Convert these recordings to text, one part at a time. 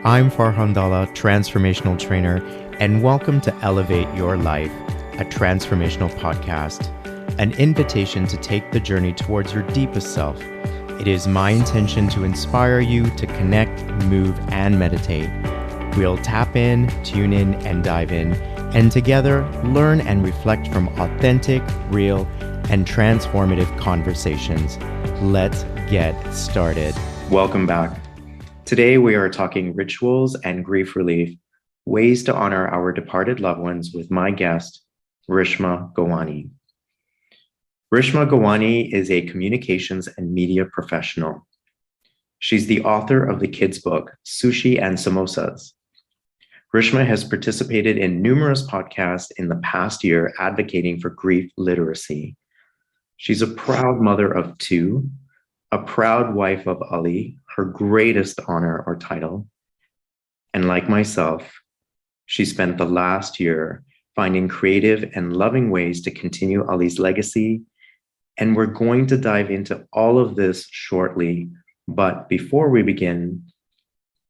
I'm Farhan Dalla, transformational trainer, and welcome to Elevate Your Life, a transformational podcast, an invitation to take the journey towards your deepest self. It is my intention to inspire you to connect, move, and meditate. We'll tap in, tune in, and dive in, and together learn and reflect from authentic, real, and transformative conversations. Let's get started. Welcome back. Today, we are talking rituals and grief relief, ways to honor our departed loved ones with my guest, Rishma Gawani. Rishma Gawani is a communications and media professional. She's the author of the kids' book, Sushi and Samosas. Rishma has participated in numerous podcasts in the past year advocating for grief literacy. She's a proud mother of two, a proud wife of Ali, her greatest honor or title. And like myself, she spent the last year finding creative and loving ways to continue Ali's legacy. And we're going to dive into all of this shortly. But before we begin,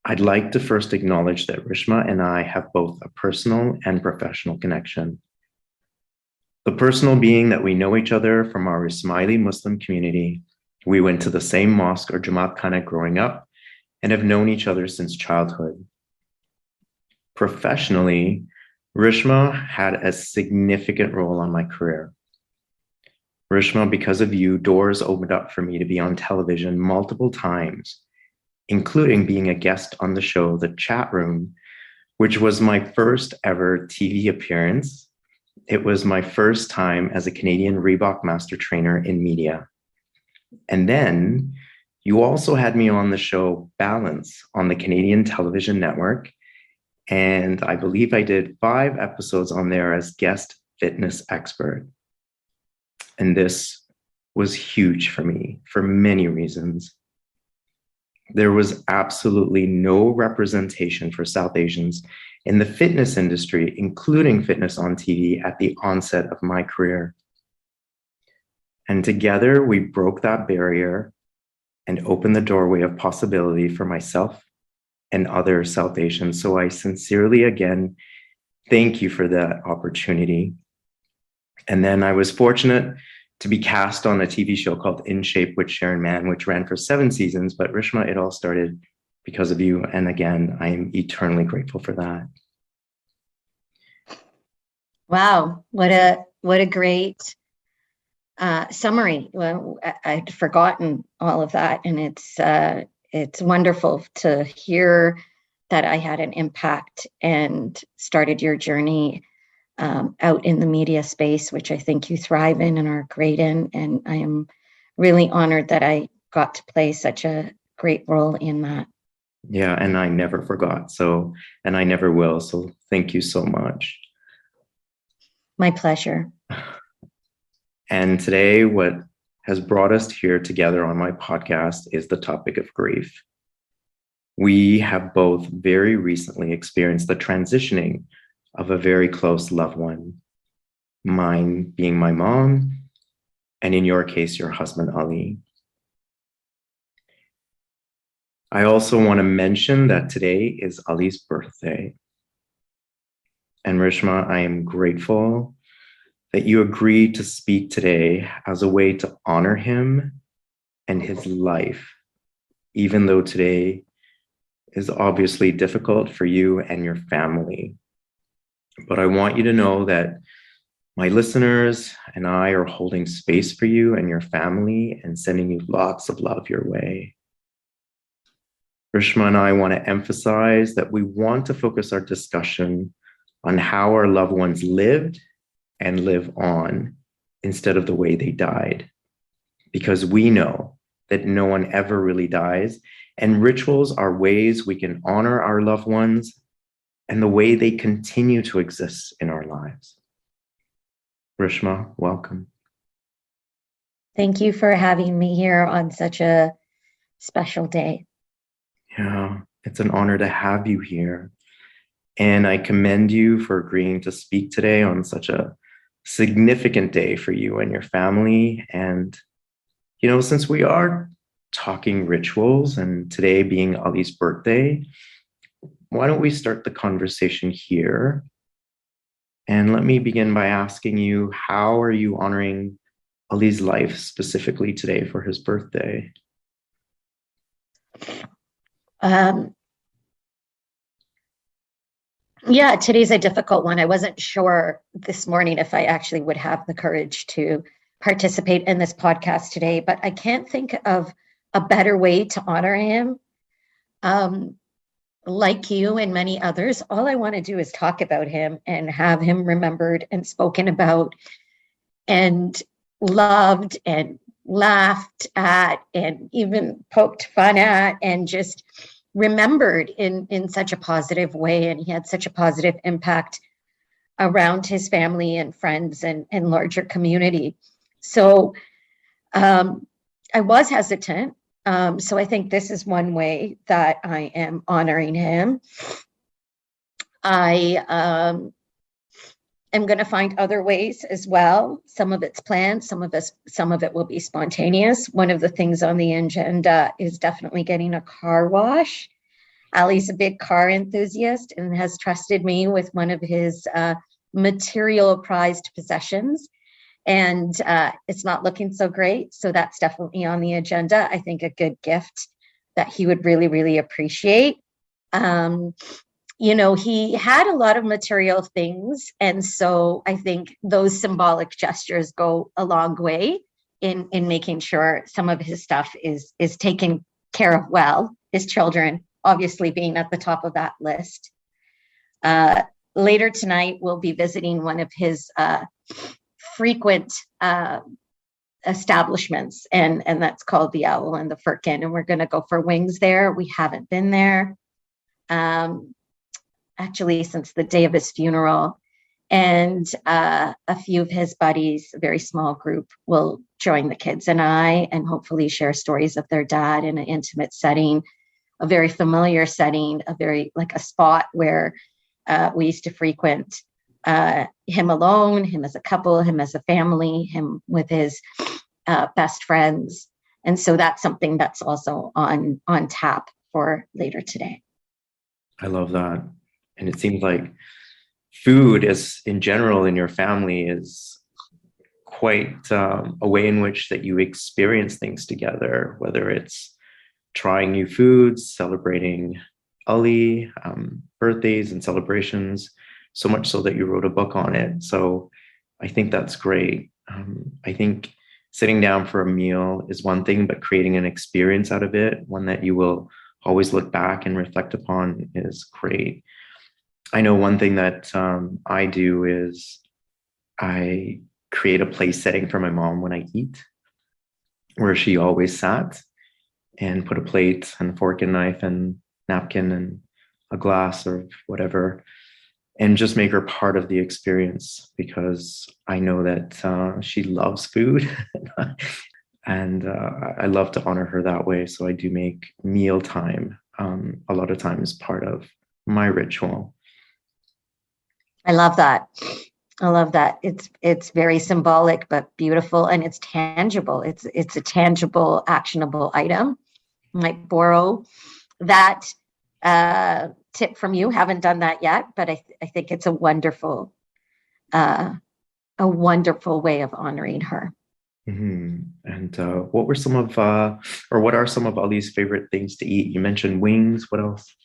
I'd like to first acknowledge that Rishma and I have both a personal and professional connection. The personal being that we know each other from our Ismaili Muslim community. We went to the same mosque or Jamaat Khana growing up and have known each other since childhood. Professionally, Rishma had a significant role on my career. Rishma, because of you, doors opened up for me to be on television multiple times, including being a guest on the show, The Chat Room, which was my first ever TV appearance. It was my first time as a Canadian Reebok master trainer in media. And then you also had me on the show Balance on the Canadian television network. And I believe I did 5 episodes on there as guest fitness expert. And this was huge for me for many reasons. There was absolutely no representation for South Asians in the fitness industry, including fitness on TV at the onset of my career. And together we broke that barrier and opened the doorway of possibility for myself and other South Asians. So I sincerely, again, thank you for that opportunity. And then I was fortunate to be cast on a TV show called In Shape with Sharon Mann, which ran for 7 seasons. But Rishma, it all started because of you. And again, I am eternally grateful for that. Wow, what a great summary. Well, I'd forgotten all of that, and it's wonderful to hear that I had an impact and started your journey out in the media space, which I think you thrive in and are great in. And I am really honored that I got to play such a great role in that. Yeah, and I never forgot. And I never will. So thank you so much. My pleasure. And today, what has brought us here together on my podcast is the topic of grief. We have both very recently experienced the transitioning of a very close loved one, mine being my mom, and in your case, your husband, Ali. I also want to mention that today is Ali's birthday. And Rishma, I am grateful that you agreed to speak today as a way to honor him and his life, even though today is obviously difficult for you and your family. But I want you to know that my listeners and I are holding space for you and your family and sending you lots of love your way. Rishma and I want to emphasize that we want to focus our discussion on how our loved ones lived and live on instead of the way they died. Because we know that no one ever really dies, and rituals are ways we can honor our loved ones and the way they continue to exist in our lives. Rishma, welcome. Thank you for having me here on such a special day. Yeah, it's an honor to have you here. And I commend you for agreeing to speak today on such a significant day for you and your family. And, since we are talking rituals and today being Ali's birthday, why don't we start the conversation here? And let me begin by asking you, how are you honoring Ali's life specifically today for his birthday? Yeah, today's a difficult one. I wasn't sure this morning if I actually would have the courage to participate in this podcast today, but I can't think of a better way to honor him. Like you and many others, all I want to do is talk about him and have him remembered and spoken about and loved and laughed at and even poked fun at and just remembered in such a positive way. And he had such a positive impact around his family and friends and larger community. So I was hesitant. So I think this is one way that I am honoring him. I am going to find other ways as well. Some of it's planned, some of it will be spontaneous. One of the things on the agenda is definitely getting a car wash. Ali's a big car enthusiast and has trusted me with one of his material prized possessions. And it's not looking so great. So that's definitely on the agenda. I think a good gift that he would really, really appreciate. He had a lot of material things. And so I think those symbolic gestures go a long way in making sure some of his stuff is taken care of well, his children obviously being at the top of that list. Later tonight, we'll be visiting one of his frequent establishments, and that's called the Owl and the Firkin, and we're going to go for wings there. We haven't been there actually since the day of his funeral, and a few of his buddies, a very small group, will join the kids and I, and hopefully share stories of their dad in an intimate setting, a very familiar setting, a spot where we used to frequent, him alone, him as a couple, him as a family, him with his best friends. And so that's something that's also on tap for later today. I love that. And it seems like food is in general in your family is quite a way in which that you experience things together, whether it's trying new foods, celebrating Ali, birthdays and celebrations, so much so that you wrote a book on it. So I think that's great. I think sitting down for a meal is one thing, but creating an experience out of it, one that you will always look back and reflect upon, is great. I know one thing that I do is I create a place setting for my mom when I eat, where she always sat, and put a plate and a fork and knife and napkin and a glass or whatever, and just make her part of the experience, because I know that she loves food and I love to honor her that way. So I do make mealtime a lot of times part of my ritual. I love that. It's very symbolic, but beautiful, and it's tangible. It's a tangible, actionable item. I might borrow that tip from you. Haven't done that yet, but I think it's a wonderful way of honoring her. Mm-hmm. And what were some of, or what are some of Ali's favorite things to eat? You mentioned wings. What else?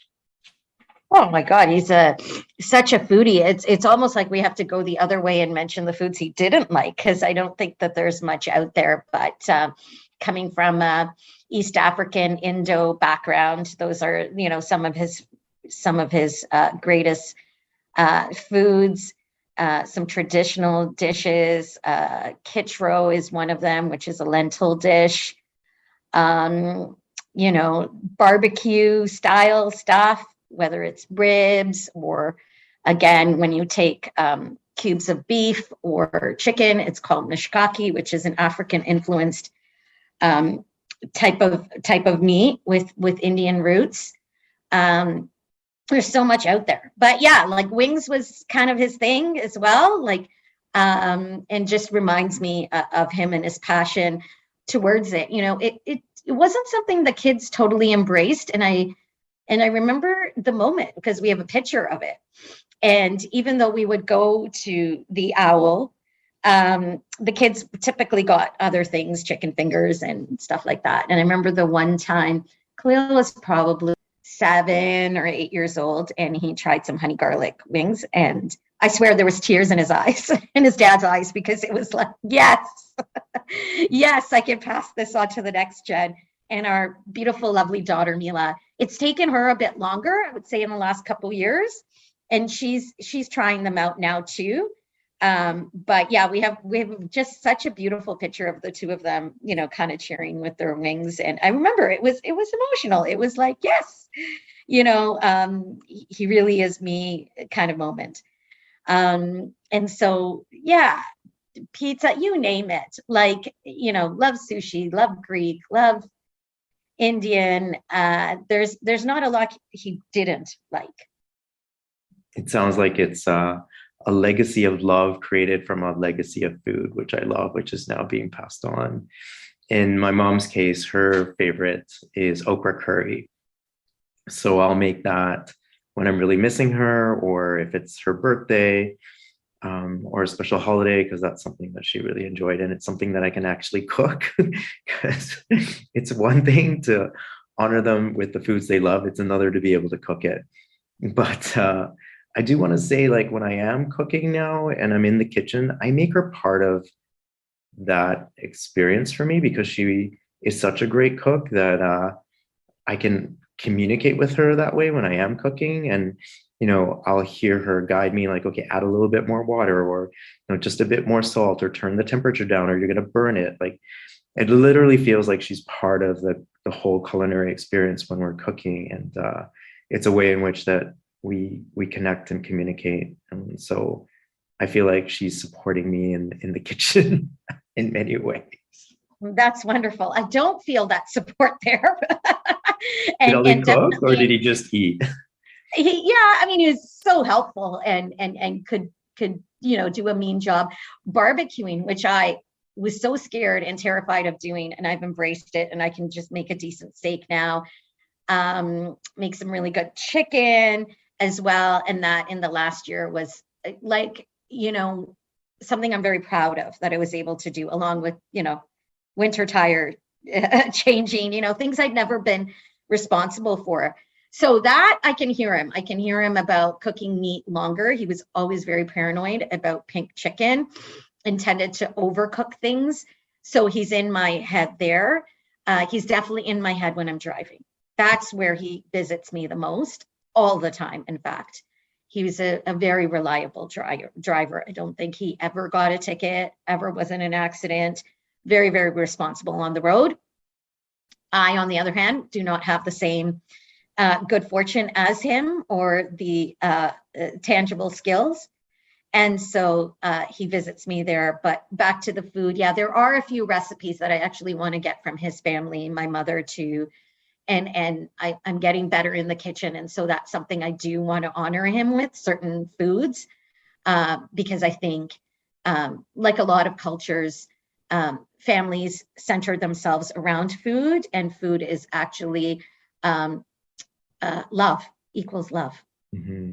Oh my God, he's such a foodie. It's almost like we have to go the other way and mention the foods he didn't like, because I don't think that there's much out there. But coming from East African Indo background, those are some of his greatest foods. Some traditional dishes. Kitro is one of them, which is a lentil dish. Barbecue style stuff, whether it's ribs or, again, when you take cubes of beef or chicken, it's called mishkaki, which is an African influenced type of meat with Indian roots. There's so much out there, but yeah, like wings was kind of his thing as well. And just reminds me of him and his passion towards it. It wasn't something the kids totally embraced, and And I remember the moment because we have a picture of it. And even though we would go to the owl, the kids typically got other things, chicken fingers and stuff like that. And I remember the one time, Khalil was probably 7 or 8 years old, and he tried some honey garlic wings. And I swear there was tears in his eyes, in his dad's eyes, because it was like, yes, yes, I can pass this on to the next gen. And our beautiful, lovely daughter, Mila, it's taken her a bit longer, I would say in the last couple of years. And she's trying them out now too. But yeah, we have just such a beautiful picture of the two of them, you know, kind of cheering with their wings. And I remember it was emotional. It was like, yes, you know, he really is me kind of moment. And so, yeah, pizza, you name it, like, you know, love sushi, love Greek, love Indian. There's not a lot he didn't like. It sounds like it's a legacy of love created from a legacy of food, which I love, which is now being passed on. In my mom's case, her favorite is okra curry. So I'll make that when I'm really missing her, or if it's her birthday, or a special holiday, because that's something that she really enjoyed. And it's something that I can actually cook, because it's one thing to honor them with the foods they love. It's another to be able to cook it. But I do want to say, like, when I am cooking now and I'm in the kitchen, I make her part of that experience for me, because she is such a great cook that I can communicate with her that way when I am cooking. And, you know, I'll hear her guide me, like, okay, add a little bit more water, or, you know, just a bit more salt, or turn the temperature down, or you're going to burn it. Like, it literally feels like she's part of the whole culinary experience when we're cooking. And it's a way in which that we connect and communicate. And so I feel like she's supporting me in the kitchen in many ways. That's wonderful. I don't feel that support there. Did Ollie cook, or did he just eat? I mean, he was so helpful and could, you know, do a mean job barbecuing, which I was so scared and terrified of doing, and I've embraced it, and I can just make a decent steak now. Make some really good chicken as well. And that in the last year was, like, you know, something I'm very proud of that I was able to do, along with, you know, winter tire changing, you know, things I'd never been responsible for. So that I can hear him. I can hear him about cooking meat longer. He was always very paranoid about pink chicken, intended to overcook things. So he's in my head there. He's definitely in my head when I'm driving. That's where he visits me the most, all the time. In fact, he was a very reliable driver. I don't think he ever got a ticket, ever was in an accident. Very, very responsible on the road. I, on the other hand, do not have the same good fortune as him, or the tangible skills. And so he visits me there. But back to the food, yeah, there are a few recipes that I actually want to get from his family, my mother too. And I'm getting better in the kitchen. And so that's something I do want to honor him with, certain foods, because I think, like a lot of cultures, families center themselves around food, and food is actually love, equals love. Mm-hmm.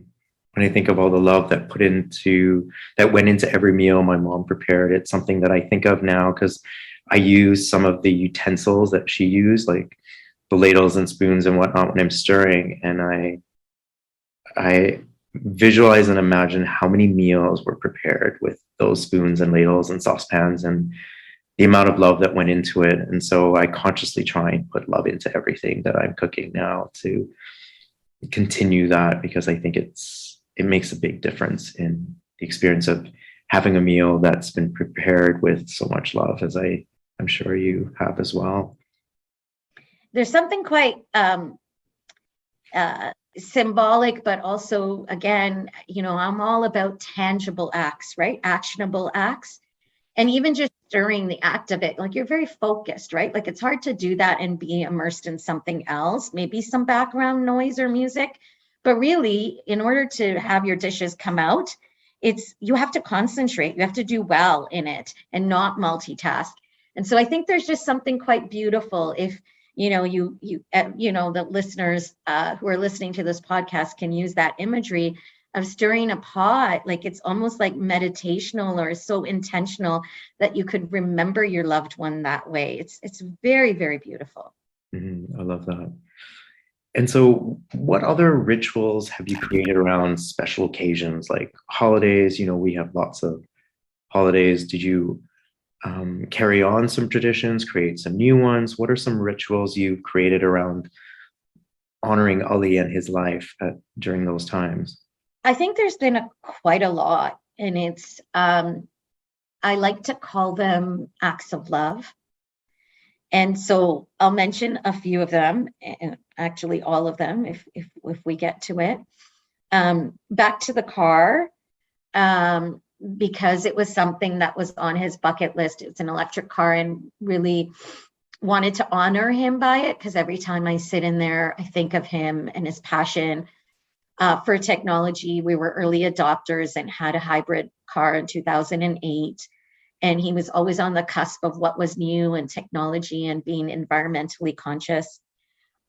When I think of all the love that went into every meal my mom prepared, it's something that I think of now, because I use some of the utensils that she used, like the ladles and spoons and whatnot, when I'm stirring, and I visualize and imagine how many meals were prepared with those spoons and ladles and saucepans, and the amount of love that went into it. And so I consciously try and put love into everything that I'm cooking now to continue that, because I think it makes a big difference in the experience of having a meal that's been prepared with so much love, as I'm sure you have as well. There's something quite symbolic, but also, again, you know, I'm all about tangible acts, right? Actionable acts. And even just during the act of it, like, you're very focused, right? Like, it's hard to do that and be immersed in something else, maybe some background noise or music. But really, in order to have your dishes come out, you have to concentrate, you have to do well in it and not multitask. And so I think there's just something quite beautiful the listeners who are listening to this podcast can use that imagery of stirring a pot. Like it's almost like meditational or so intentional that you could remember your loved one that way. It's very, very beautiful. I love that. And so what other rituals have you created around special occasions like holidays? We have lots of holidays. Did you carry on some traditions, create some new ones? What are some rituals you've created around honoring Ali and his life during those times? I think there's been quite a lot, and it's I like to call them acts of love. And so I'll mention a few of them, and actually all of them, if we get to it. Back to the car, because it was something that was on his bucket list. It's an electric car, and really wanted to honor him by it, because every time I sit in there, I think of him and his passion for technology. We were early adopters and had a hybrid car in 2008. And he was always on the cusp of what was new and technology and being environmentally conscious.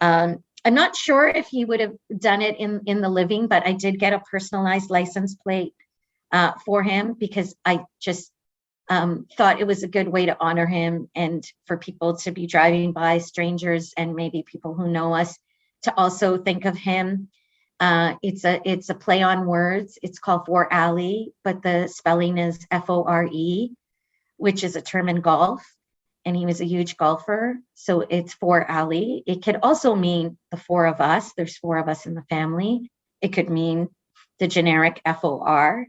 I'm not sure if he would have done it in the living, but I did get a personalized license plate for him, because I just thought it was a good way to honor him, and for people to be driving by, strangers and maybe people who know us, to also think of him. It's a play on words. It's called For Ali, but the spelling is FORE, which is a term in golf, and he was a huge golfer. So it's For Ali. It could also mean the four of us. There's four of us in the family. It could mean the generic FOR.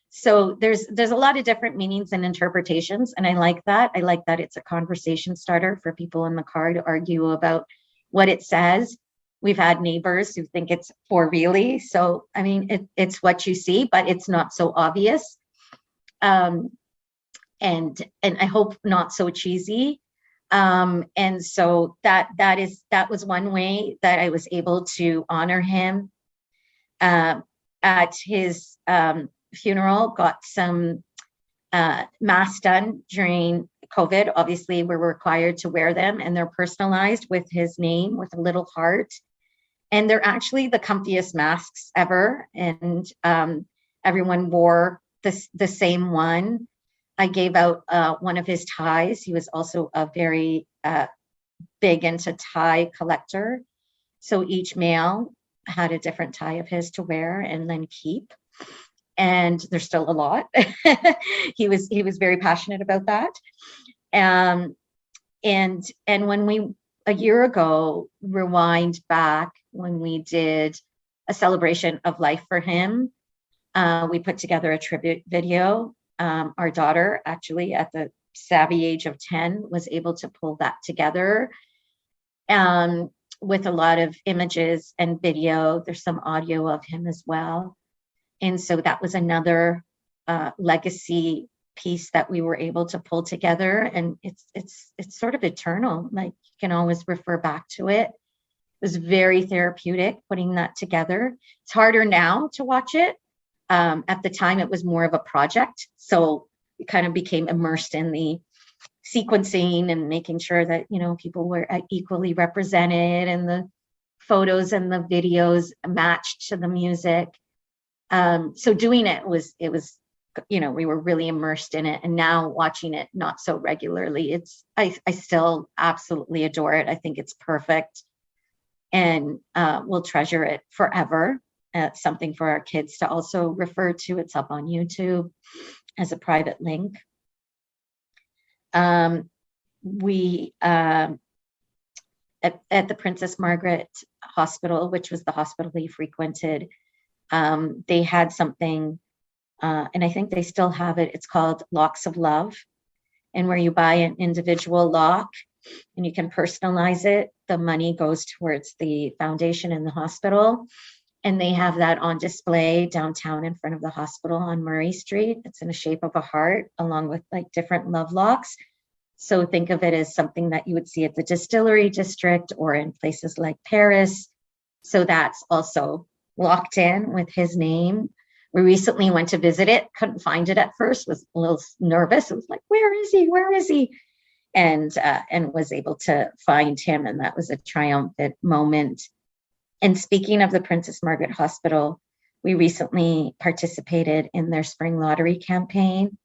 So there's a lot of different meanings and interpretations, and I like that. I like that it's a conversation starter for people in the car to argue about what it says. We've had neighbors who think it's For really. So, I mean, it's what you see, but it's not so obvious. And I hope not so cheesy. And so that was one way that I was able to honor him. At his funeral, got some masks done during COVID. Obviously, we're required to wear them, and they're personalized with his name with a little heart. And they're actually the comfiest masks ever. And everyone wore the same one. I gave out one of his ties. He was also a very big into tie collector. So each male had a different tie of his to wear and then keep. And there's still a lot. He was very passionate about that. And when we, a year ago, rewind back when we did a celebration of life for him, we put together a tribute video. Our daughter, actually, at the savvy age of 10, was able to pull that together with a lot of images and video. There's some audio of him as well. And so that was another legacy piece that we were able to pull together. And it's sort of eternal. Like, you can always refer back to it. It was very therapeutic putting that together. It's harder now to watch it. At the time, it was more of a project. So we kind of became immersed in the sequencing and making sure that, people were equally represented, and the photos and the videos matched to the music. So doing it was, we were really immersed in it. And now watching it not so regularly, I still absolutely adore it. I think it's perfect, and we'll treasure it forever. Something for our kids to also refer to. It's up on YouTube as a private link. We at the Princess Margaret Hospital, which was the hospital he frequented, they had something, and I think they still have it. It's called Locks of Love, and where you buy an individual lock and you can personalize it. The money goes towards the foundation in the hospital. And they have that on display downtown in front of the hospital on Murray Street. It's in the shape of a heart, along with like different love locks. So think of it as something that you would see at the Distillery District or in places like Paris. So that's also locked in with his name. We recently went to visit it, couldn't find it at first, was a little nervous. It was like, where is he? Where is he? and was able to find him. And that was a triumphant moment. And speaking of the Princess Margaret Hospital, we recently participated in their spring lottery campaign.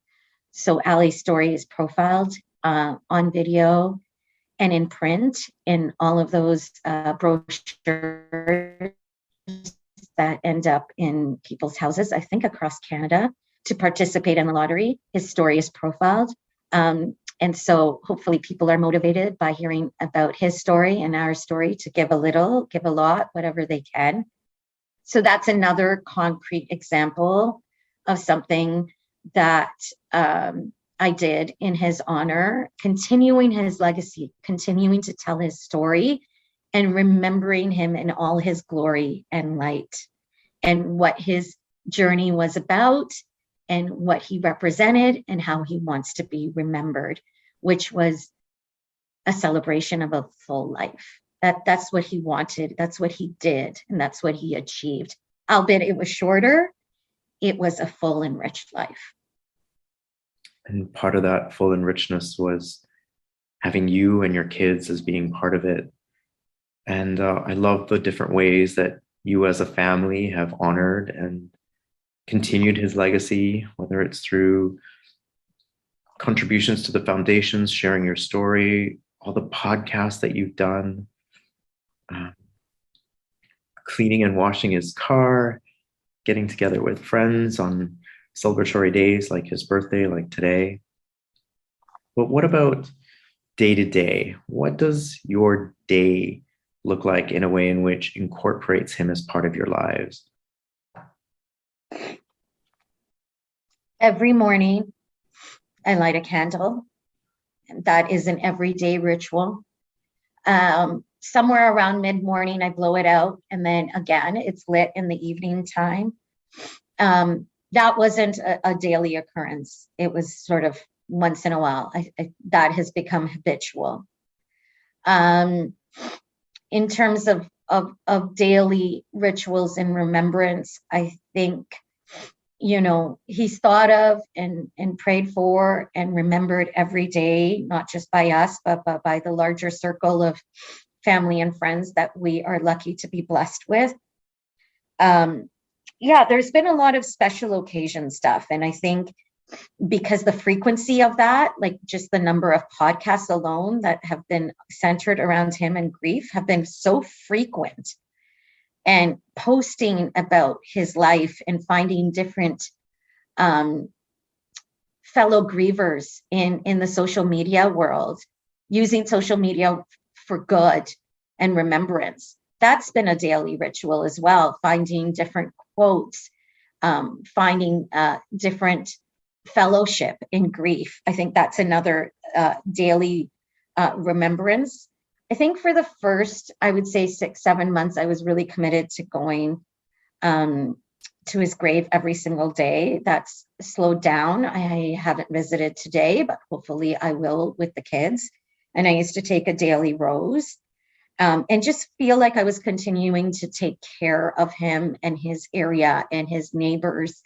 So Ali's story is profiled on video and in print in all of those brochures that end up in people's houses, I think across Canada, to participate in the lottery. His story is profiled. And so hopefully people are motivated by hearing about his story and our story to give a little, give a lot, whatever they can. So that's another concrete example of something that I did in his honor, continuing his legacy, continuing to tell his story and remembering him in all his glory and light and what his journey was about and what he represented and how he wants to be remembered, which was a celebration of a full life. That's what he wanted. That's what he did. And that's what he achieved. Albeit it was shorter, it was a full and rich life. And part of that full and richness was having you and your kids as being part of it. And I love the different ways that you as a family have honored and continued his legacy, whether it's through contributions to the foundations, sharing your story, all the podcasts that you've done, cleaning and washing his car, getting together with friends on celebratory days like his birthday, like today. But what about day to day? What does your day look like in a way in which incorporates him as part of your lives? Every morning, I light a candle. And that is an everyday ritual. Somewhere around mid-morning, I blow it out. And then again, it's lit in the evening time. That wasn't a daily occurrence. It was sort of once in a while. That has become habitual. In terms of daily rituals and remembrance, I think, he's thought of and prayed for and remembered every day, not just by us, but by the larger circle of family and friends that we are lucky to be blessed with. There's been a lot of special occasion stuff. And I think because the frequency of that, like just the number of podcasts alone that have been centered around him and grief have been so frequent, and posting about his life and finding different fellow grievers in the social media world, using social media for good and remembrance. That's been a daily ritual as well, finding different quotes, finding different fellowship in grief. I think that's another daily remembrance. I think for the first, I would say 6-7 months, I was really committed to going to his grave every single day. That's slowed down. I haven't visited today, but hopefully I will with the kids. And I used to take a daily rose and just feel like I was continuing to take care of him and his area and his neighbors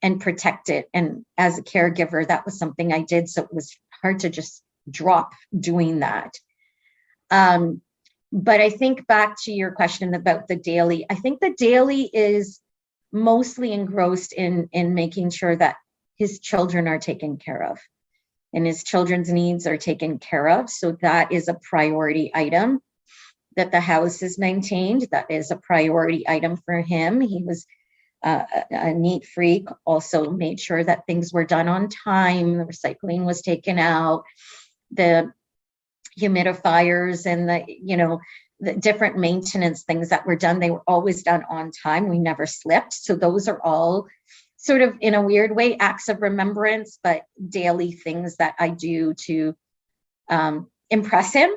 and protect it. And as a caregiver, that was something I did. So it was hard to just drop doing that. But I think back to your question about the daily, I think the daily is mostly engrossed in making sure that his children are taken care of and his children's needs are taken care of. So that is a priority item, that the house is maintained. That is a priority item for him. He was a neat freak, also made sure that things were done on time. The recycling was taken out, the humidifiers and the different maintenance things that were done, they were always done on time. We never slipped. So those are all sort of, in a weird way, acts of remembrance, but daily things that I do to impress him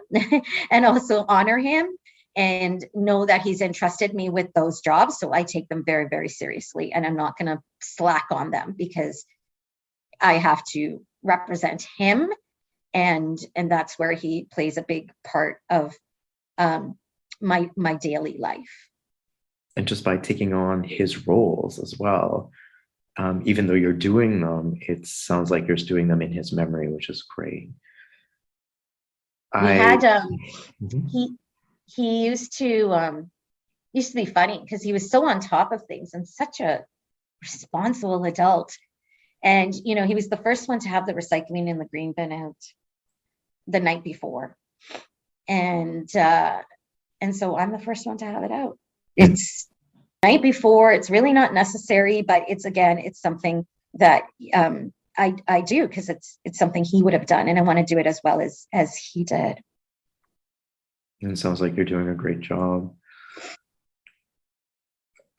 and also honor him and know that he's entrusted me with those jobs. So I take them very, very seriously, and I'm not going to slack on them because I have to represent him. And that's where he plays a big part of my daily life. And just by taking on his roles as well, even though you're doing them, it sounds like you're doing them in his memory, which is great. We I had Mhm. he he used to be funny because he was so on top of things and such a responsible adult. And he was the first one to have the recycling in the green bin out the night before. And so I'm the first one to have it out. It's night before. It's really not necessary, but it's something that I do because it's something he would have done, and I want to do it as well as he did. It sounds like you're doing a great job.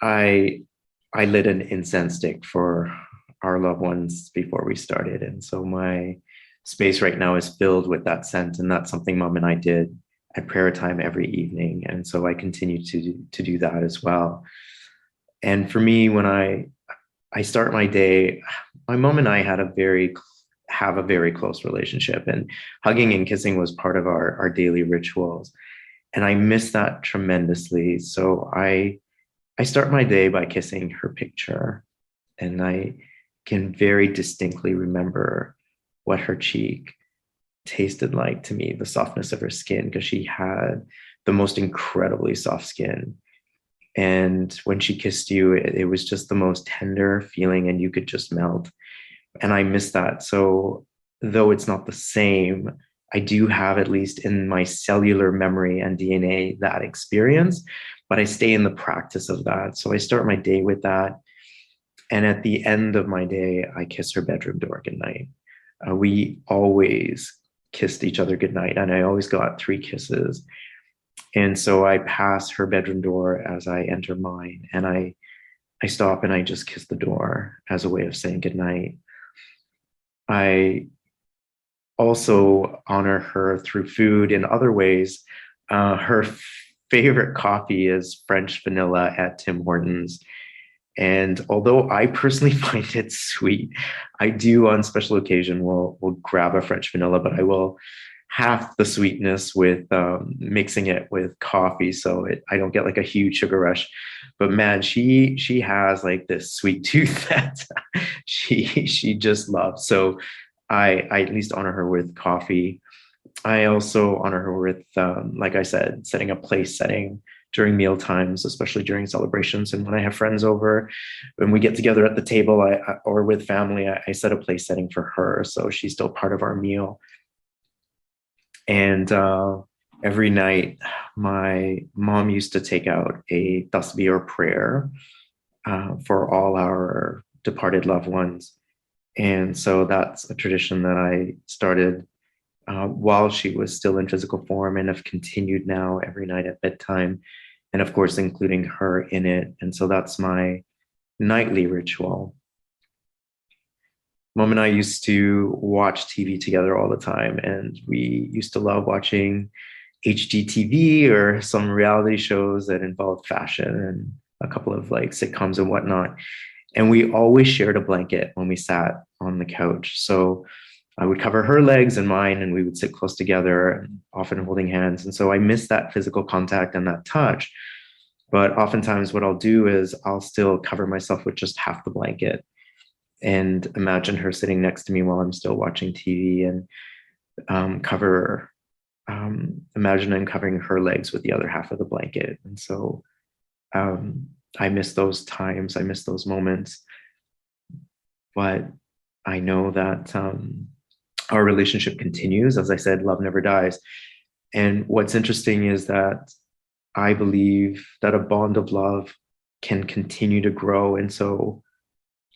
I I lit an incense stick for our loved ones before we started, and so my space right now is filled with that scent, and that's something Mom and I did at prayer time every evening, and so I continue to do that as well. And for me, when I start my day, my mom and I have a very close relationship, and hugging and kissing was part of our daily rituals, and I miss that tremendously. So I start my day by kissing her picture, and I can very distinctly remember what her cheek tasted like to me, the softness of her skin, because she had the most incredibly soft skin. And when she kissed you, it was just the most tender feeling, and you could just melt. And I miss that. So, though it's not the same, I do have, at least in my cellular memory and DNA, that experience, but I stay in the practice of that. So I start my day with that. And at the end of my day, I kiss her bedroom door goodnight. We always kissed each other goodnight, and I always got 3 kisses. And so I pass her bedroom door as I enter mine, and I stop and I just kiss the door as a way of saying goodnight. I also honor her through food in other ways. Her favorite coffee is French vanilla at Tim Hortons. And although I personally find it sweet, I do on special occasion will grab a French vanilla, but I will half the sweetness with mixing it with coffee, so I don't get like a huge sugar rush. But man, she has like this sweet tooth that she just loves. So I at least honor her with coffee. I also honor her with, like I said, setting a place setting during meal times, especially during celebrations. And when I have friends over, when we get together at the table, or with family, I set a place setting for her, so she's still part of our meal. And every night, my mom used to take out a tasbih or prayer for all our departed loved ones. And so that's a tradition that I started while she was still in physical form, and have continued now every night at bedtime, and of course, including her in it. And so that's my nightly ritual. Mom and I used to watch TV together all the time, and we used to love watching HGTV or some reality shows that involved fashion and a couple of like sitcoms and whatnot. And we always shared a blanket when we sat on the couch. So I would cover her legs and mine, and we would sit close together, often holding hands. And so I miss that physical contact and that touch. But oftentimes, what I'll do is I'll still cover myself with just half the blanket and imagine her sitting next to me while I'm still watching TV, and imagine I'm covering her legs with the other half of the blanket. And so I miss those times, I miss those moments. But I know that our relationship continues. As I said, love never dies. And what's interesting is that I believe that a bond of love can continue to grow. And so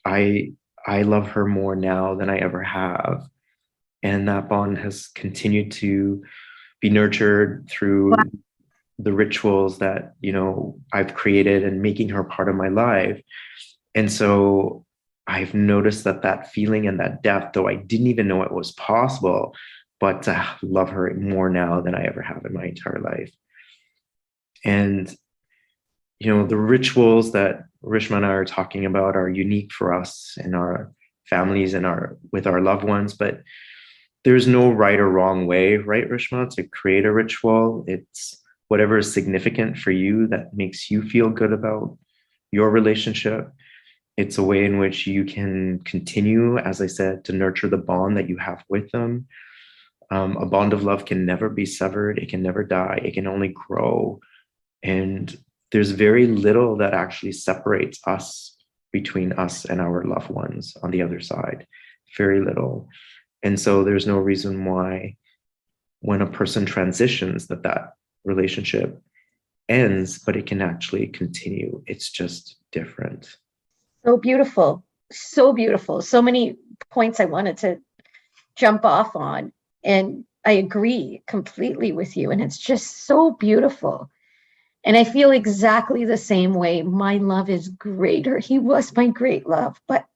I I love her more now than I ever have. And that bond has continued to be nurtured through the rituals that, I've created, and making her part of my life. And so I've noticed that feeling and that depth, though I didn't even know it was possible, but to love her more now than I ever have in my entire life. And, the rituals that Rishma and I are talking about are unique for us and our families and with our loved ones, but there's no right or wrong way, right, Rishma, to create a ritual. It's whatever is significant for you that makes you feel good about your relationship. It's a way in which you can continue, as I said, to nurture the bond that you have with them. A bond of love can never be severed. It can never die. It can only grow. And there's very little that actually separates us, between us and our loved ones on the other side. Very little. And so there's no reason why, when a person transitions, that relationship ends, but it can actually continue. It's just different. So beautiful. So beautiful. So many points I wanted to jump off on. And I agree completely with you. And it's just so beautiful. And I feel exactly the same way. My love is greater. He was my great love, but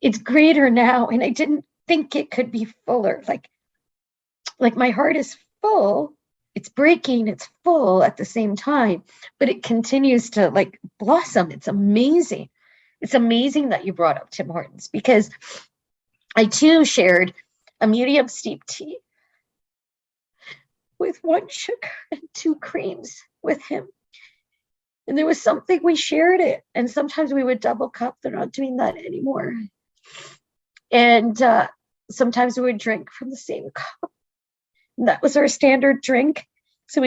it's greater now. And I didn't think it could be fuller. Like my heart is full. It's breaking, it's full at the same time, but it continues to like blossom. It's amazing. It's amazing that you brought up Tim Hortons, because I too shared a medium steep tea with 1 sugar and 2 creams with him. And there was something, we shared it. And sometimes we would double cup. They're not doing that anymore. And sometimes we would drink from the same cup. And that was our standard drink. So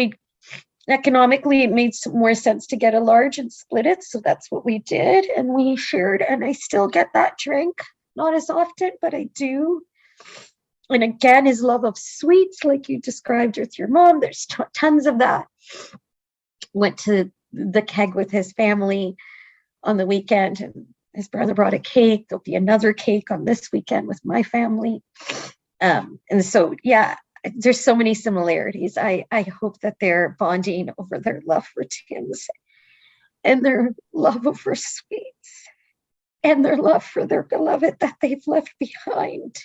economically, it made some more sense to get a large and split it. So that's what we did. And we shared, and I still get that drink. Not as often, but I do. And again, his love of sweets, like you described with your mom, there's tons of that. Went to the keg with his family on the weekend, and his brother brought a cake. There'll be another cake on this weekend with my family. And so, yeah, there's so many similarities. I hope that they're bonding over their love for Tim's and their love over sweets and their love for their beloved that they've left behind.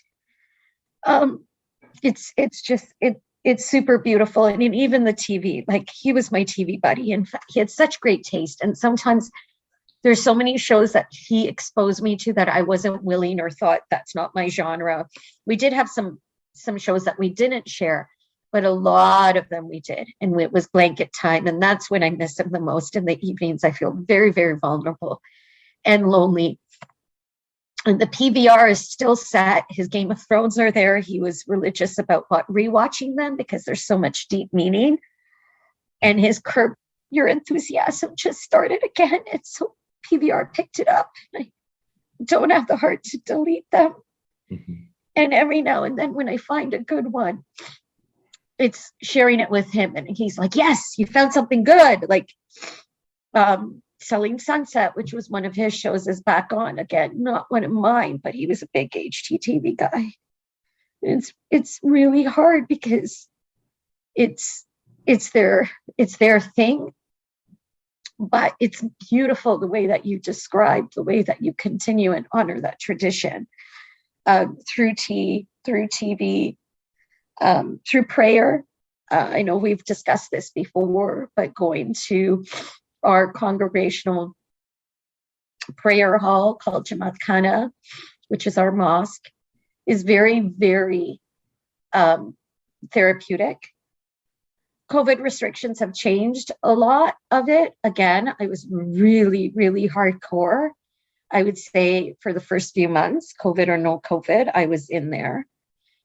It's super beautiful. And even the TV, like he was my TV buddy. In fact, he had such great taste. And sometimes there's so many shows that he exposed me to that I wasn't willing or thought that's not my genre. We did have some shows that we didn't share, but a lot of them we did. And it was blanket time. And that's when I miss him the most. In the evenings, I feel very, very vulnerable and lonely. And the PVR is still set. His Game of Thrones are there. He was religious about rewatching them because there's so much deep meaning. And his Curb Your Enthusiasm just started again. And so PVR picked it up. I don't have the heart to delete them. Mm-hmm. And every now and then when I find a good one, it's sharing it with him. And he's like, yes, you found something good. Like Selling Sunset, which was one of his shows, is back on again. Not one of mine, but he was a big HGTV guy. And it's really hard because it's their thing. But it's beautiful the way that you describe, the way that you continue and honor that tradition. Through tea, through TV, through prayer. I know we've discussed this before, but going to our congregational prayer hall called Jamaat Khana, which is our mosque, is very, very therapeutic. COVID restrictions have changed a lot of it. Again, I was really, really hardcore. I would say for the first few months, COVID or no COVID, I was in there.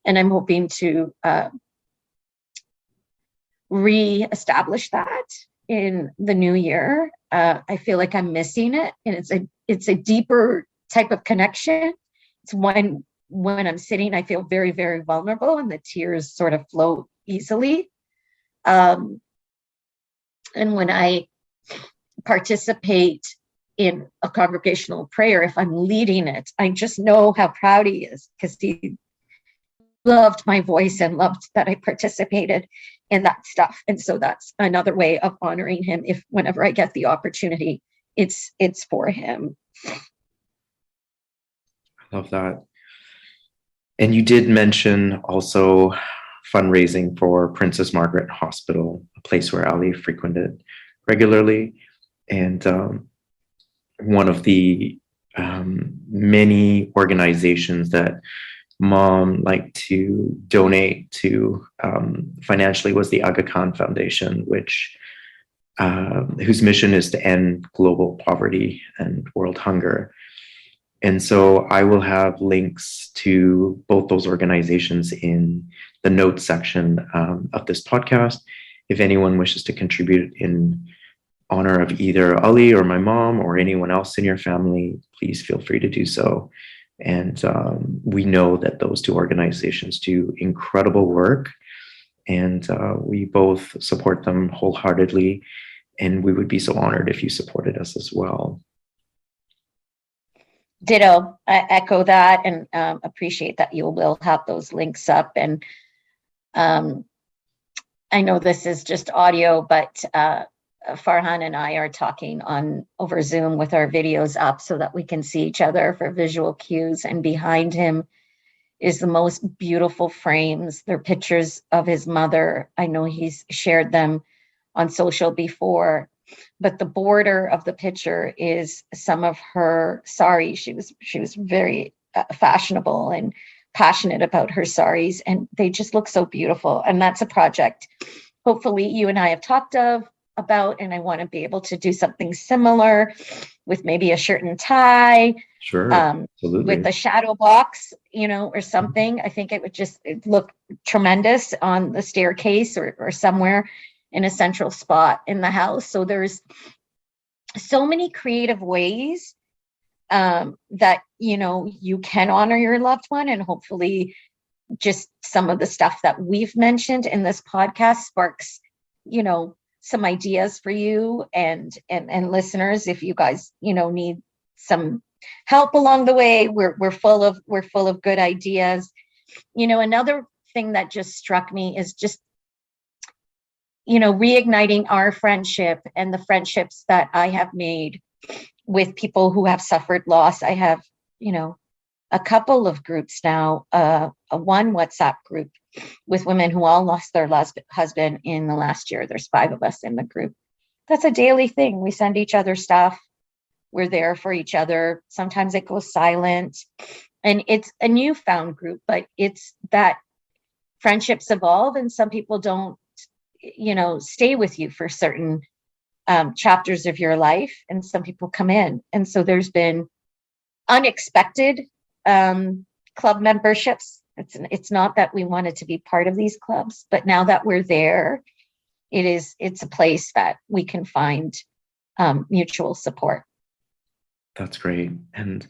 And I'm hoping to re-establish that in the new year. I feel like I'm missing it. And it's a deeper type of connection. It's when I'm sitting, I feel very, very vulnerable and the tears sort of flow easily. And when I participate in a congregational prayer, if I'm leading it, I just know how proud he is because he loved my voice and loved that I participated in that stuff. And so that's another way of honoring him. If whenever I get the opportunity, it's for him. I love that. And you did mention also fundraising for Princess Margaret Hospital, a place where Ali frequented regularly. And one of the many organizations that Mom liked to donate to financially was the Aga Khan Foundation, whose mission is to end global poverty and world hunger. And so I will have links to both those organizations in the notes section of this podcast. If anyone wishes to contribute in honor of either Ali or my mom or anyone else in your family, please feel free to do so. And we know that those two organizations do incredible work, and we both support them wholeheartedly. And we would be so honored if you supported us as well. Ditto. I echo that, and appreciate that you will have those links up. And I know this is just audio, but Farhan and I are talking on over Zoom with our videos up so that we can see each other for visual cues. And behind him is the most beautiful frames. They're pictures of his mother. I know he's shared them on social before, but the border of the picture is some of her saris. She was very fashionable and passionate about her saris, and they just look so beautiful. And that's a project hopefully you and I have talked about, and I want to be able to do something similar with maybe a shirt and tie. Sure, absolutely. With a shadow box, or something. I think it would just look tremendous on the staircase or somewhere in a central spot in the house. So there's so many creative ways that, you can honor your loved one, and hopefully just some of the stuff that we've mentioned in this podcast sparks, some ideas for you and listeners. If you guys, need some help along the way, we're full of good ideas. Another thing that just struck me is just, reigniting our friendship and the friendships that I have made with people who have suffered loss. I have, a couple of groups now, one WhatsApp group with women who all lost their husband in the last year. There's 5 of us in the group. That's a daily thing. We send each other stuff. We're there for each other. Sometimes it goes silent, and it's a newfound group, but it's that friendships evolve, and some people don't, stay with you for certain chapters of your life, and some people come in. And so there's been unexpected club memberships. It's not that we wanted to be part of these clubs, but now that we're there, it's a place that we can find mutual support. That's great. And,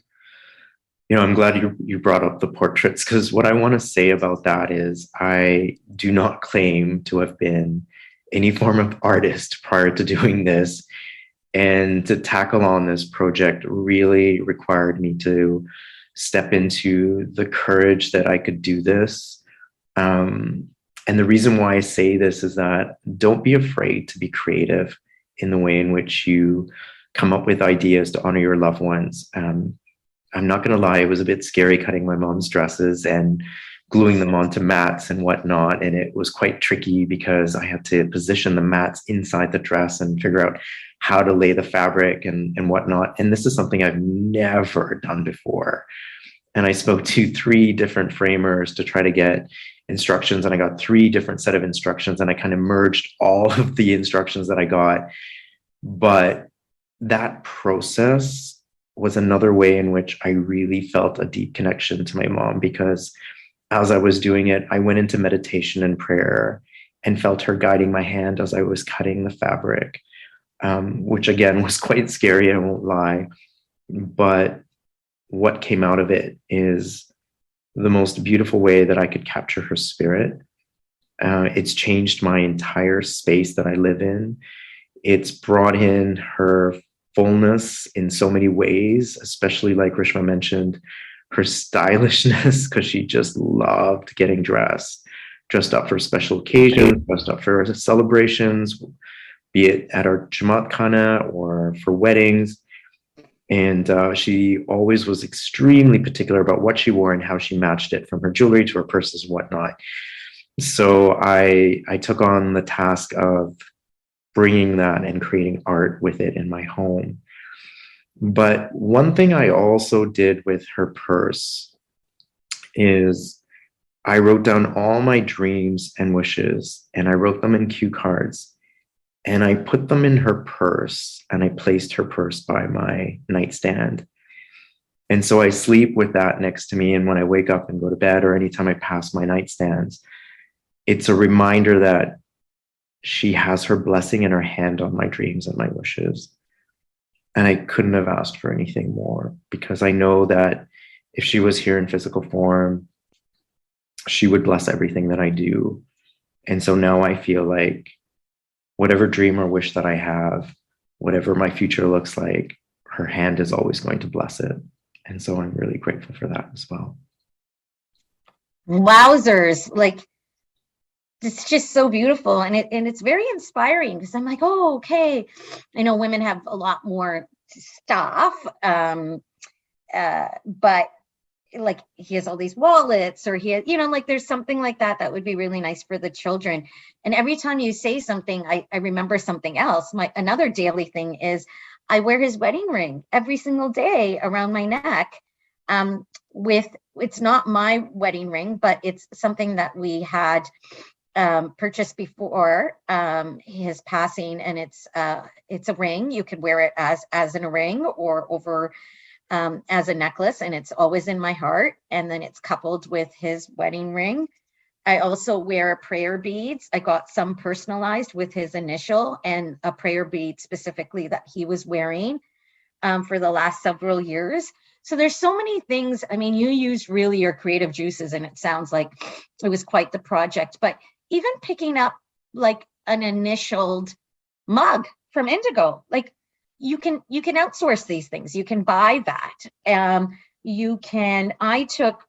I'm glad you brought up the portraits, because what I want to say about that is I do not claim to have been any form of artist prior to doing this. And to tackle on this project really required me to step into the courage that I could do this. And the reason why I say this is that don't be afraid to be creative in the way in which you come up with ideas to honor your loved ones. I'm not going to lie, it was a bit scary cutting my mom's dresses and gluing them onto mats and whatnot. And it was quite tricky because I had to position the mats inside the dress and figure out how to lay the fabric and whatnot. And this is something I've never done before. And I spoke to 3 different framers to try to get instructions, and I got 3 different set of instructions, and I kind of merged all of the instructions that I got. But that process was another way in which I really felt a deep connection to my mom, because as I was doing it, I went into meditation and prayer and felt her guiding my hand as I was cutting the fabric, which again was quite scary, I won't lie. But what came out of it is the most beautiful way that I could capture her spirit. It's changed my entire space that I live in. It's brought in her fullness in so many ways, especially like Rishma mentioned, her stylishness, because she just loved getting dressed up for special occasions, dressed up for celebrations, be it at our Jamaat Khana or for weddings. And she always was extremely particular about what she wore and how she matched it, from her jewelry to her purses and whatnot. So I took on the task of bringing that and creating art with it in my home. But one thing I also did with her purse is I wrote down all my dreams and wishes, and I wrote them in cue cards, and I put them in her purse, and I placed her purse by my nightstand. And so I sleep with that next to me. And when I wake up and go to bed, or anytime I pass my nightstands, it's a reminder that she has her blessing in her hand on my dreams and my wishes. And I couldn't have asked for anything more, because I know that if she was here in physical form, she would bless everything that I do. And so now I feel like whatever dream or wish that I have, whatever my future looks like, her hand is always going to bless it. And so I'm really grateful for that as well. Wowzers. Like, it's just so beautiful. And it's very inspiring, because I'm like, oh, okay. I know women have a lot more stuff. But like, he has all these wallets, or he has, like, there's something like that would be really nice for the children. And every time you say something, I remember something else. Another daily thing is I wear his wedding ring every single day around my neck. It's not my wedding ring, but it's something that we had purchased before his passing, and it's a ring. You could wear it as in a ring, or over as a necklace, and it's always in my heart. And then it's coupled with his wedding ring. I also wear prayer beads. I got some personalized with his initial, and a prayer bead specifically that he was wearing for the last several years. So there's so many things. I mean, you use really your creative juices, and it sounds like it was quite the project. But even picking up like an initialed mug from Indigo, like, you can outsource these things. You can buy that. I took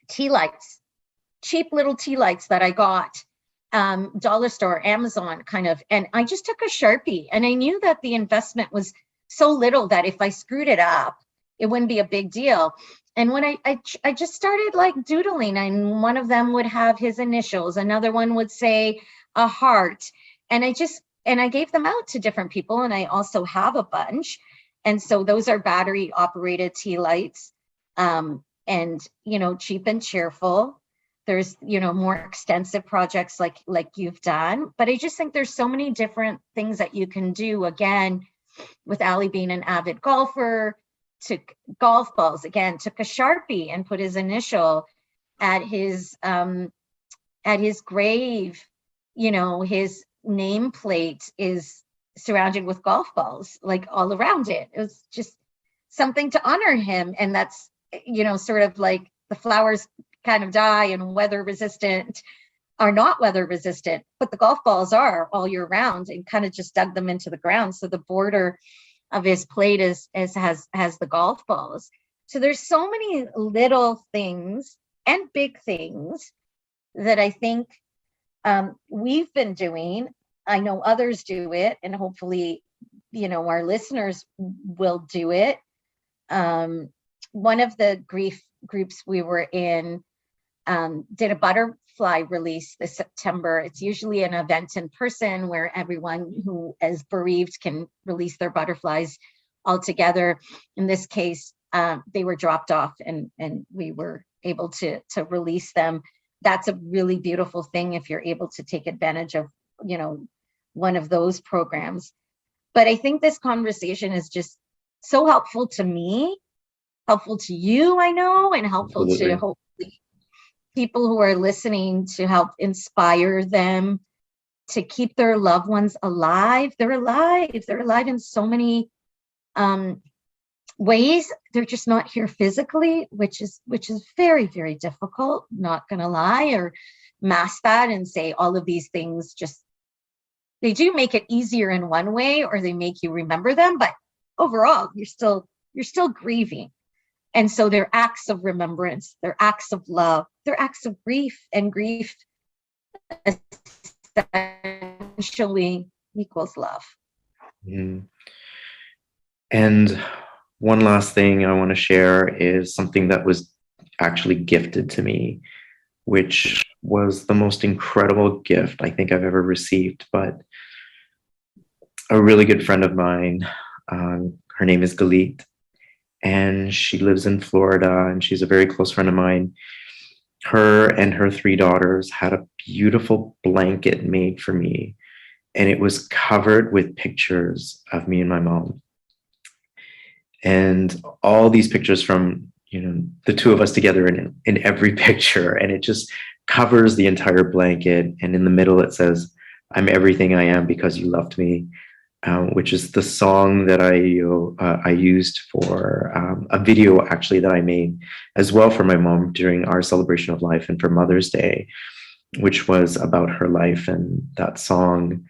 tea lights, cheap little tea lights that I got, dollar store, Amazon kind of, and I just took a Sharpie, and I knew that the investment was so little that if I screwed it up, it wouldn't be a big deal. And when I just started like doodling, and one of them would have his initials, another one would say a heart, and I gave them out to different people, and I also have a bunch. And so those are battery operated tea lights, and, cheap and cheerful. There's, more extensive projects like you've done, but I just think there's so many different things that you can do. Again, with Ali being an avid golfer, took golf balls, again, took a Sharpie and put his initial at his grave. His nameplate is surrounded with golf balls, like all around it. It was just something to honor him. And that's, sort of like the flowers kind of die and weather resistant are not weather resistant, but the golf balls are all year round, and kind of just dug them into the ground. So the border of his plate has the golf balls. So there's so many little things and big things that I think we've been doing. I know others do it, and hopefully, our listeners will do it. One of the grief groups we were in did a butterfly release this September. It's usually an event in person where everyone who is bereaved can release their butterflies all together. In this case, they were dropped off, and we were able to release them. That's a really beautiful thing if you're able to take advantage of, one of those programs. But I think this conversation is just so helpful to me, helpful to you, I know, and helpful Absolutely. to hopefully people who are listening, to help inspire them to keep their loved ones alive. They're alive. They're alive in so many ways. They're just not here physically, which is very, very difficult. Not going to lie or mask that and say all of these things. Just, they do make it easier in one way, or they make you remember them, but overall you're still grieving. And so they're acts of remembrance, they're acts of love, they're acts of grief, and grief essentially equals love. Mm. And one last thing I want to share is something that was actually gifted to me, which was the most incredible gift I think I've ever received. But a really good friend of mine, her name is Galit, and she lives in Florida, and she's a very close friend of mine. Her and her 3 daughters had a beautiful blanket made for me, and it was covered with pictures of me and my mom. and all these pictures from, the two of us together in every picture, and it just covers the entire blanket. And in the middle it says, "I'm everything I am because you loved me," which is the song that I used for a video actually that I made as well for my mom during our celebration of life and for Mother's Day, which was about her life. And that song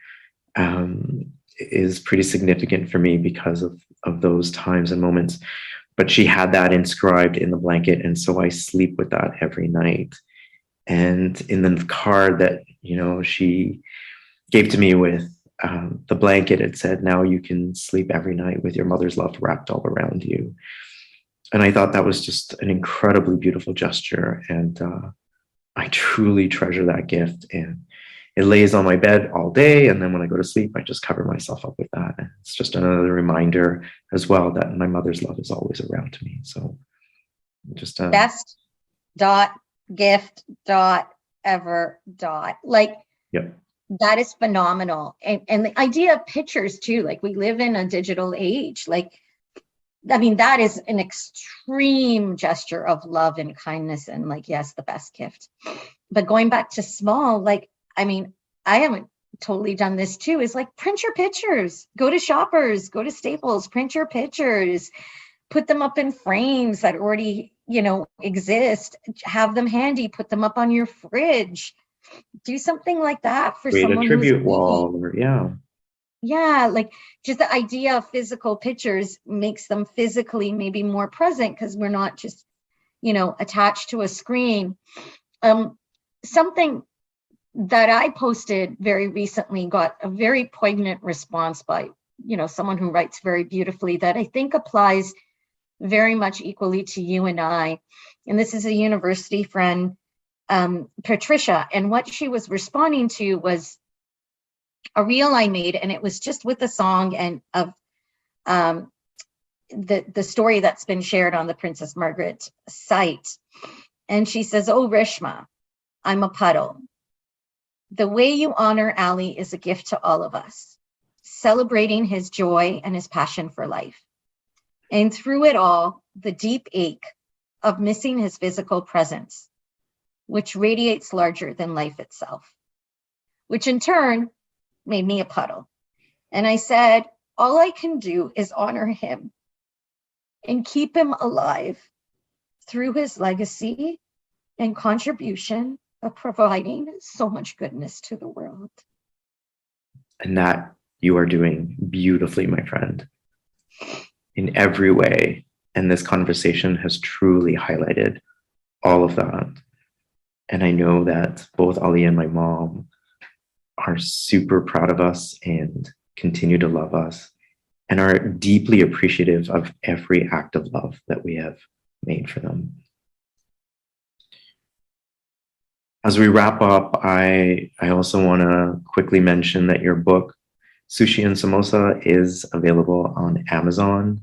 is pretty significant for me because of those times and moments. But she had that inscribed in the blanket, and so I sleep with that every night. And in the card that she gave to me with the blanket, it said, "Now you can sleep every night with your mother's love wrapped all around you." And I thought that was just an incredibly beautiful gesture, and I truly treasure that gift. And it lays on my bed all day, and then when I go to sleep, I just cover myself up with that. And it's just another reminder as well that my mother's love is always around me. So just best gift ever. Like, yep. That is phenomenal. And the idea of pictures too, like we live in a digital age. Like, I mean, that is an extreme gesture of love and kindness, and like, yes, the best gift. But going back to small, like, I mean, I haven't totally done this too, is like print your pictures, go to Shoppers, go to Staples, print your pictures, put them up in frames that already, exist, have them handy, put them up on your fridge, do something like that for Create someone a tribute wall, or yeah, like just the idea of physical pictures makes them physically maybe more present because we're not just, attached to a screen. Something that I posted very recently got a very poignant response by, someone who writes very beautifully that I think applies very much equally to you and I. And this is a university friend, Patricia. And what she was responding to was a reel I made, and it was just with the song and of the story that's been shared on the Princess Margaret site. And she says, "Oh, Rishma, I'm a puddle. The way you honor Ali is a gift to all of us, celebrating his joy and his passion for life. And through it all, the deep ache of missing his physical presence, which radiates larger than life itself," which in turn made me a puddle. And I said, all I can do is honor him and keep him alive through his legacy and contribution of providing so much goodness to the world. And that you are doing beautifully, my friend, in every way. And this conversation has truly highlighted all of that. And I know that both Ali and my mom are super proud of us and continue to love us and are deeply appreciative of every act of love that we have made for them. As we wrap up, I also want to quickly mention that your book, Sushi and Samosa, is available on Amazon,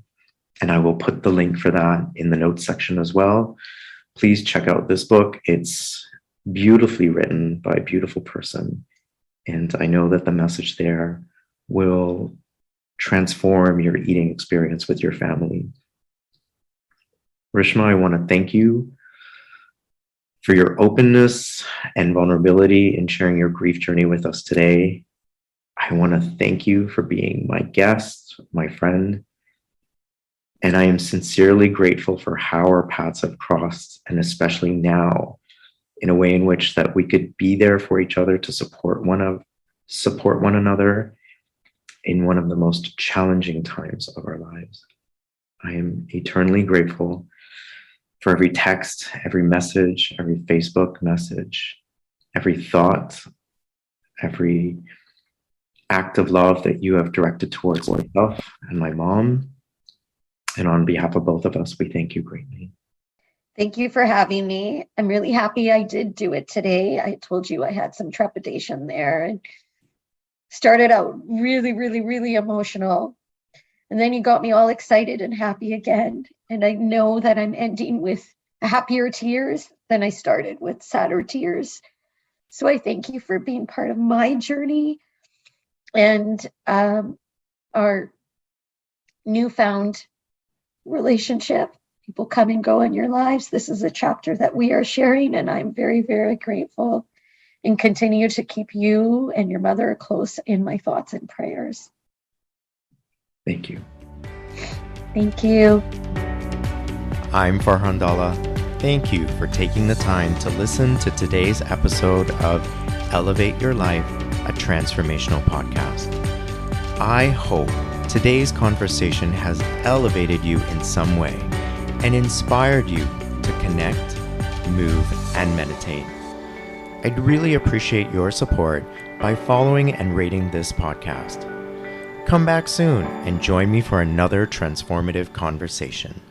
and I will put the link for that in the notes section as well. Please check out this book. It's beautifully written by a beautiful person, and I know that the message there will transform your eating experience with your family. Rishma, I want to thank you for your openness and vulnerability in sharing your grief journey with us today. I want to thank you for being my guest, my friend, and I am sincerely grateful for how our paths have crossed, and especially now, in a way in which that we could be there for each other to support one another in one of the most challenging times of our lives. I am eternally grateful for every text, every message, every Facebook message, every thought, every act of love that you have directed towards myself and my mom. And on behalf of both of us, we thank you greatly. Thank you for having me. I'm really happy I did do it today. I told you I had some trepidation there and started out really, really, really emotional. And then you got me all excited and happy again. And I know that I'm ending with happier tears than I started with sadder tears. So I thank you for being part of my journey and our newfound relationship. People come and go in your lives. This is a chapter that we are sharing, and I'm very, very grateful, and continue to keep you and your mother close in my thoughts and prayers. Thank you. Thank you. I'm Farhan Dalla. Thank you for taking the time to listen to today's episode of Elevate Your Life, a transformational podcast. I hope today's conversation has elevated you in some way and inspired you to connect, move, and meditate. I'd really appreciate your support by following and rating this podcast. Come back soon and join me for another transformative conversation.